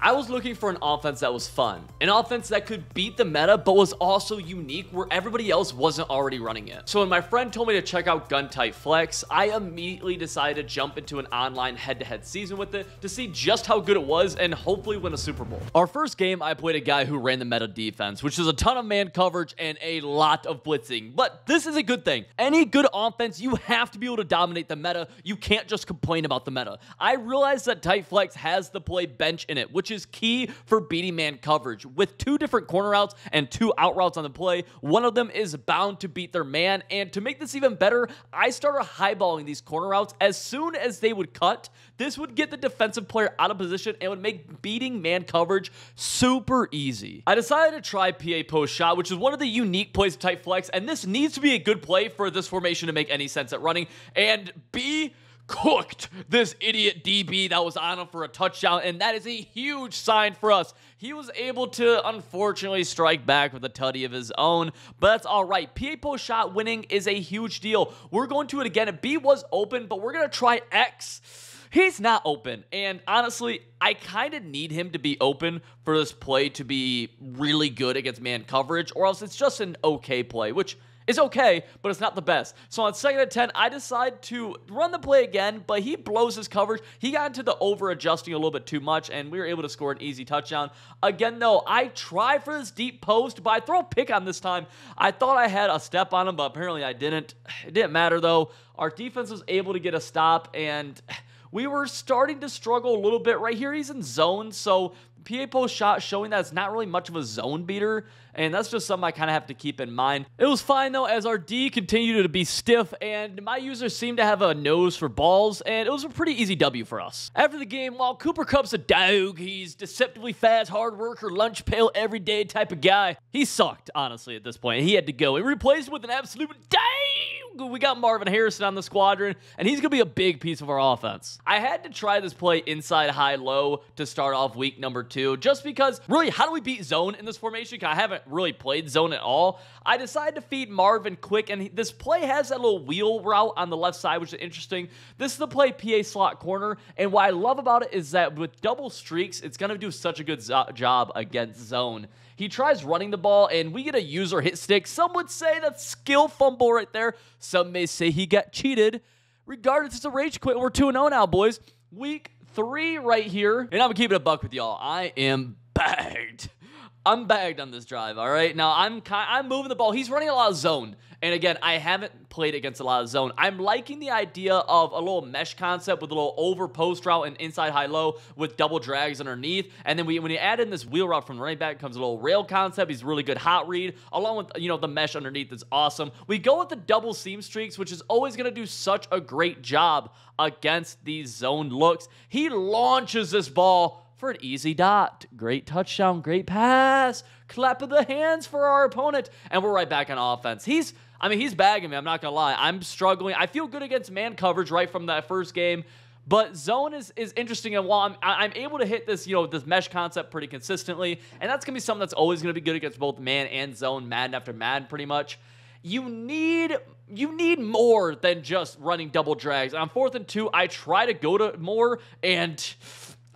I was looking for an offense that was fun, an offense that could beat the meta but was also unique where everybody else wasn't already running it. So when my friend told me to check out gun type flex, I immediately decided to jump into an online head-to-head season with it to see just how good it was and hopefully win a Super Bowl. Our first game, I played a guy who ran the meta defense, which is a ton of man coverage and a lot of blitzing, but this is a good thing. Any good offense, you have to be able to dominate the meta. You can't just complain about the meta. I realize that tight flex has the play bench in it, which is key for beating man coverage. With 2 different corner routes and 2 out routes on the play, one of them is bound to beat their man, and to make this even better, I started highballing these corner routes as soon as they would cut. This would get the defensive player out of position and would make beating man coverage super easy. I decided to try PA post shot, which is one of the unique plays of tight flex, and this needs to be a good play for this formation to make any sense at running, and B, cooked this idiot DB that was on him for a touchdown, and that is a huge sign for us. He was able to, unfortunately, strike back with a tutty of his own, but that's all right. PA post shot winning is a huge deal. We're going to it again. B was open, but we're going to try X. He's not open, and honestly, I kind of need him to be open for this play to be really good against man coverage, or else it's just an okay play, which is okay, but it's not the best. So on 2nd and 10, I decide to run the play again, but he blows his coverage. He got into the over-adjusting a little bit too much, and we were able to score an easy touchdown. Again, though, I try for this deep post, but I throw a pick on this time. I thought I had a step on him, but apparently I didn't. It didn't matter, though. Our defense was able to get a stop, and we were starting to struggle a little bit. Right here, he's in zone, so PA post shot showing that it's not really much of a zone beater, and that's just something I kind of have to keep in mind. It was fine, though, as our D continued to be stiff, and my users seemed to have a nose for balls, and it was a pretty easy W for us. After the game, while Cooper Kupp's a dog, he's deceptively fast, hard worker, lunch pail, everyday type of guy. He sucked, honestly, at this point. He had to go. He replaced with an absolute dang. We got Marvin Harrison on the squadron, and he's going to be a big piece of our offense. I had to try this play inside high-low to start off week number 2, just because, really, how do we beat zone in this formation? Because I haven't really played zone at all. I decided to feed Marvin quick, and this play has that little wheel route on the left side, which is interesting. This is the play PA slot corner, and what I love about it is that with double streaks, it's going to do such a good job against zone. He tries running the ball, and we get a user hit stick. Some would say that's skill fumble right there. Some may say he got cheated. Regardless, it's a rage quit. We're 2-0 now, boys. Week 3 right here. And I'm going to keep it a buck with y'all. I am bagged. I'm bagged on this drive, all right? Now, I'm moving the ball. He's running a lot of zone. And again, I haven't played against a lot of zone. I'm liking the idea of a little mesh concept with a little over post route and inside high-low with double drags underneath. And then when you add in this wheel route from running back, comes a little rail concept. He's really good hot read, along with, the mesh underneath is awesome. We go with the double seam streaks, which is always going to do such a great job against these zone looks. He launches this ball for an easy dot. Great touchdown, great pass. Clap of the hands for our opponent. And we're right back on offense. He's bagging me, I'm not going to lie. I'm struggling. I feel good against man coverage right from that first game. But zone is interesting, and while I'm able to hit this, this mesh concept pretty consistently, and that's going to be something that's always going to be good against both man and zone, Madden after Madden pretty much. You need more than just running double drags. On 4th and 2, I try to go to more, and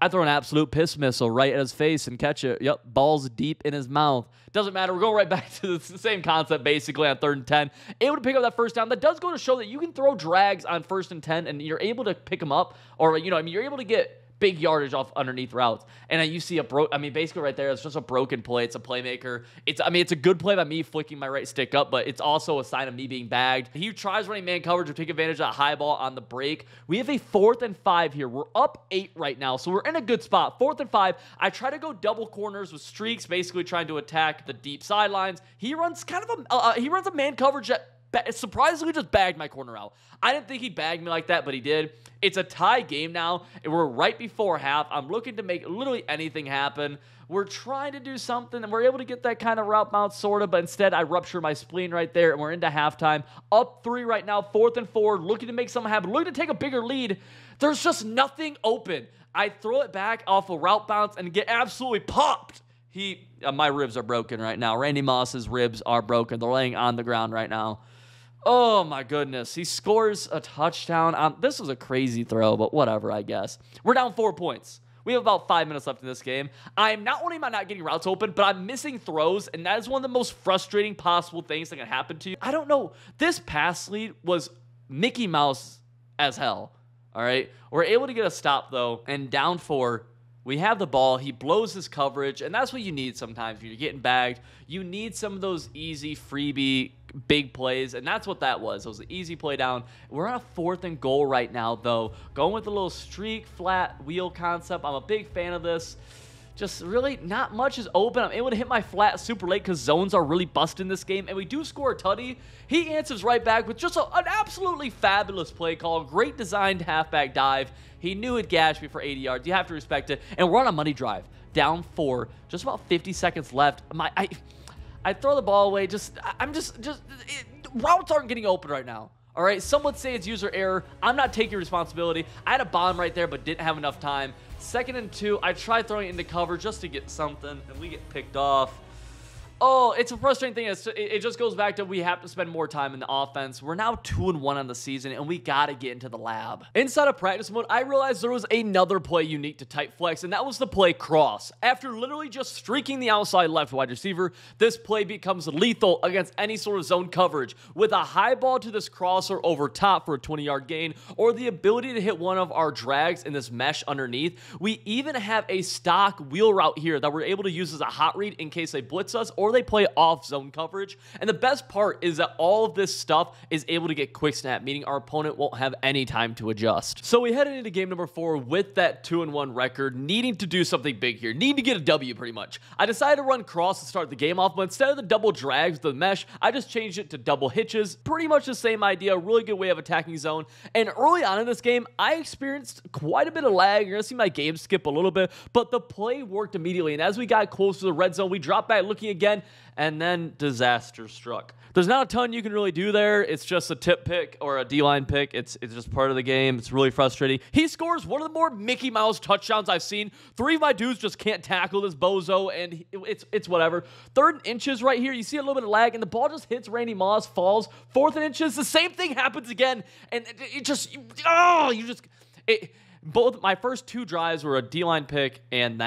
I throw an absolute piss missile right at his face and catch it. Yep, balls deep in his mouth. Doesn't matter. We're going right back to the same concept, basically, on 3rd and 10. Able to pick up that first down. That does go to show that you can throw drags on 1st and 10, and you're able to pick them up. Or, you're able to get big yardage off underneath routes. And you see basically right there, it's just a broken play. It's a playmaker. It's a good play by me flicking my right stick up, but it's also a sign of me being bagged. He tries running man coverage to take advantage of that high ball on the break. We have a 4th and 5 here. We're up 8 right now, so we're in a good spot. 4th and 5. I try to go double corners with streaks, basically trying to attack the deep sidelines. He runs a man coverage that surprisingly just bagged my corner out. I didn't think he'd bag me like that, but he did. It's a tie game now, and we're right before half. I'm looking to make literally anything happen. We're trying to do something, and we're able to get that kind of route bounce, sort of, but instead I rupture my spleen right there, and we're into halftime. Up 3 right now, 4th and 4, looking to make something happen, looking to take a bigger lead. There's just nothing open. I throw it back off a route bounce and get absolutely popped. My ribs are broken right now. Randy Moss's ribs are broken. They're laying on the ground right now. Oh, my goodness. He scores a touchdown. This was a crazy throw, but whatever, I guess. We're down 4 points. We have about 5 minutes left in this game. Not only am I not getting routes open, but I'm missing throws, and that is one of the most frustrating possible things that can happen to you. I don't know. This pass lead was Mickey Mouse as hell. All right. We're able to get a stop, though, and down 4. We have the ball. He blows his coverage, and that's what you need sometimes when you're getting bagged. You need some of those easy freebie big plays, and that's what that was. It was an easy play down. We're on a 4th and goal right now, though. Going with a little streak, flat wheel concept. I'm a big fan of this. Just really not much is open. I'm able to hit my flat super late because zones are really busting this game. And we do score a tutty. He answers right back with just an absolutely fabulous play call. Great designed halfback dive. He knew it'd gash me for 80 yards. You have to respect it. And we're on a money drive. Down 4. Just about 50 seconds left. I throw the ball away. Routes aren't getting open right now. All right, some would say it's user error. I'm not taking responsibility. I had a bomb right there, but didn't have enough time. 2nd and 2, I tried throwing it into cover just to get something, and we get picked off. Oh, it's a frustrating thing. It just goes back to we have to spend more time in the offense. We're now 2-1 on the season, and we got to get into the lab. Inside of practice mode, I realized there was another play unique to tight flex, and that was the play cross. After literally just streaking the outside left wide receiver, this play becomes lethal against any sort of zone coverage. With a high ball to this crosser over top for a 20-yard gain, or the ability to hit one of our drags in this mesh underneath, we even have a stock wheel route here that we're able to use as a hot read in case they blitz us, or they play off zone coverage. And the best part is that all of this stuff is able to get quick snap, meaning our opponent won't have any time to adjust. So we headed into game number 4 with that 2-1 record, needing to do something big here, needing to get a W pretty much. I decided to run cross to start the game off, but instead of the double drags, the mesh, I just changed it to double hitches. Pretty much the same idea, really good way of attacking zone. And early on in this game, I experienced quite a bit of lag. You're gonna see my game skip a little bit, but the play worked immediately. And as we got close to the red zone, we dropped back looking again, and then disaster struck. There's not a ton you can really do there. It's just a tip pick or a D-line pick. It's just part of the game. It's really frustrating. He scores one of the more Mickey Mouse touchdowns I've seen. 3 of my dudes just can't tackle this bozo, and it's whatever. 3rd and inches right here. You see a little bit of lag, and the ball just hits Randy Moss, falls. 4th and inches, the same thing happens again, and both my first 2 drives were a D-line pick and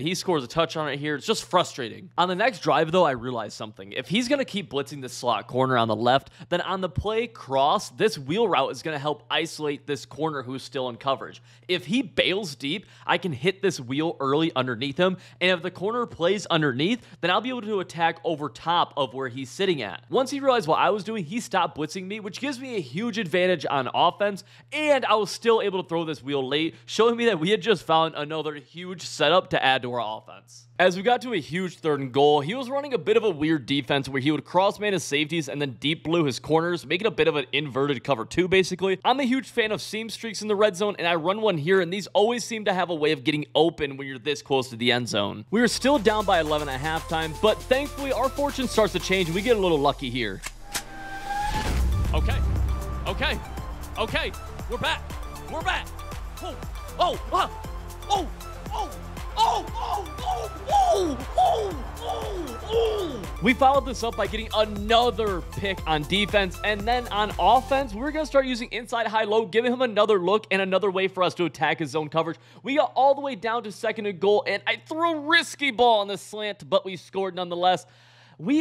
he scores a touchdown right here. It's just frustrating. On the next drive, though, I realized something. If he's going to keep blitzing this slot corner on the left, then on the play cross, this wheel route is going to help isolate this corner who's still in coverage. If he bails deep, I can hit this wheel early underneath him, and if the corner plays underneath, then I'll be able to attack over top of where he's sitting at. Once he realized what I was doing, he stopped blitzing me, which gives me a huge advantage on offense, and I was still able to throw this wheel late, showing me that we had just found another huge setup to add to our offense. As we got to a huge 3rd and goal, he was running a bit of a weird defense where he would cross-man his safeties and then deep blue his corners, making a bit of an inverted cover 2, basically. I'm a huge fan of seam streaks in the red zone, and I run one here, and these always seem to have a way of getting open when you're this close to the end zone. We were still down by 11 at halftime, but thankfully our fortune starts to change, and we get a little lucky here. Okay. We're back. We followed this up by getting another pick on defense, and then on offense, we're going to start using inside high-low, giving him another look and another way for us to attack his zone coverage. We got all the way down to 2nd and goal, and I threw a risky ball on the slant, but we scored nonetheless.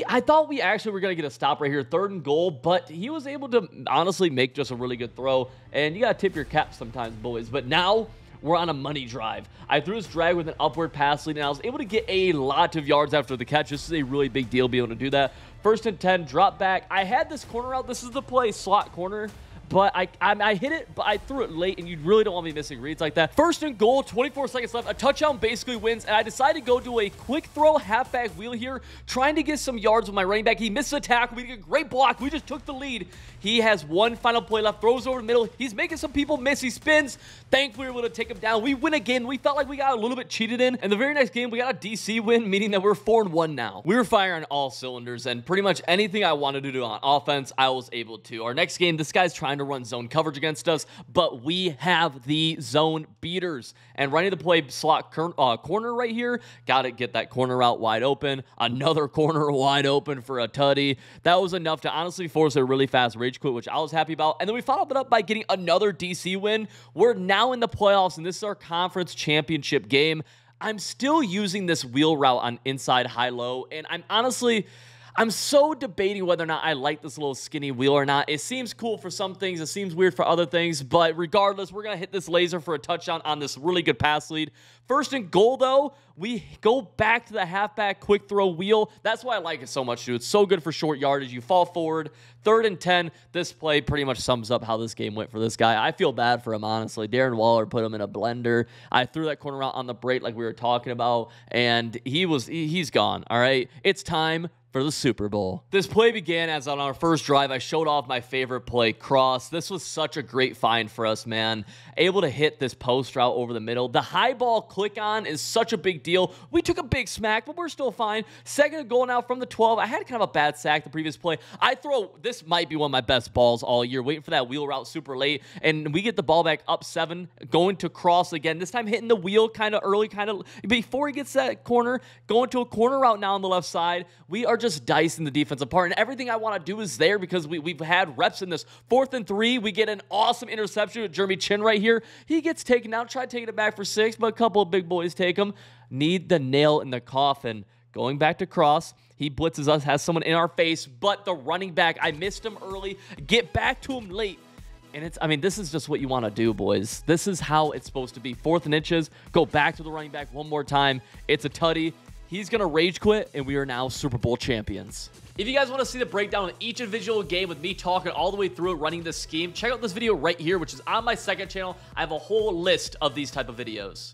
I thought we actually were going to get a stop right here, 3rd and goal, but he was able to honestly make just a really good throw, and you got to tip your cap sometimes, boys. But now we're on a money drive. I threw this drag with an upward pass lead, and I was able to get a lot of yards after the catch. This is a really big deal, being able to do that. 1st and 10, drop back. I had this corner out. This is the play, slot corner. But I hit it, but I threw it late, and you really don't want me missing reads like that. 1st and goal, 24 seconds left. A touchdown basically wins, and I decided to go to a quick throw halfback wheel here, trying to get some yards with my running back. He missed the tackle. We did a great block. We just took the lead. He has one final play left, throws over the middle. He's making some people miss. He spins. Thankfully, we were able to take him down. We win again. We felt like we got a little bit cheated in. And the very next game, we got a DC win, meaning that we're 4-1 now. We were firing all cylinders, and pretty much anything I wanted to do on offense, I was able to. Our next game, this guy's trying to run zone coverage against us, but we have the zone beaters. And running the play slot corner right here, got to get that corner out wide open. Another corner wide open for a tutty. That was enough to honestly force a really fast rage quit, which I was happy about. And then we followed it up by getting another DC win. We're now in the playoffs, and this is our conference championship game. I'm still using this wheel route on inside high-low, and I'm so debating whether or not I like this little skinny wheel or not. It seems cool for some things. It seems weird for other things. But regardless, we're going to hit this laser for a touchdown on this really good pass lead. First and goal, though, we go back to the halfback quick throw wheel. That's why I like it so much, dude. It's so good for short yardage. You fall forward. 3rd and 10. This play pretty much sums up how this game went for this guy. I feel bad for him, honestly. Darren Waller put him in a blender. I threw that corner out on the break like we were talking about, and he's gone, all right? It's time for the Super Bowl. This play began as on our first drive, I showed off my favorite play, cross. This was such a great find for us, man. Able to hit this post route over the middle. The high ball click on is such a big deal. We took a big smack, but we're still fine. Second goal now from the 12. I had kind of a bad sack the previous play. This might be one of my best balls all year, waiting for that wheel route super late, and we get the ball back up 7, going to cross again, this time hitting the wheel kind of early, before he gets that corner, going to a corner route now on the left side. We are just dicing the defense apart, and everything I want to do is there because we've had reps in this. 4th and 3, we get an awesome interception with Jeremy Chin right here. He gets taken out, tried taking it back for 6, but a couple of big boys take him. Need the nail in the coffin. Going back to cross, he blitzes us, has someone in our face, but the running back, I missed him early, get back to him late. And this is just what you want to do, boys. This is how it's supposed to be. 4th and inches, go back to the running back one more time. It's a tutty. He's going to rage quit, and we are now Super Bowl champions. If you guys want to see the breakdown of each individual game with me talking all the way through it, running this scheme, check out this video right here, which is on my second channel. I have a whole list of these type of videos.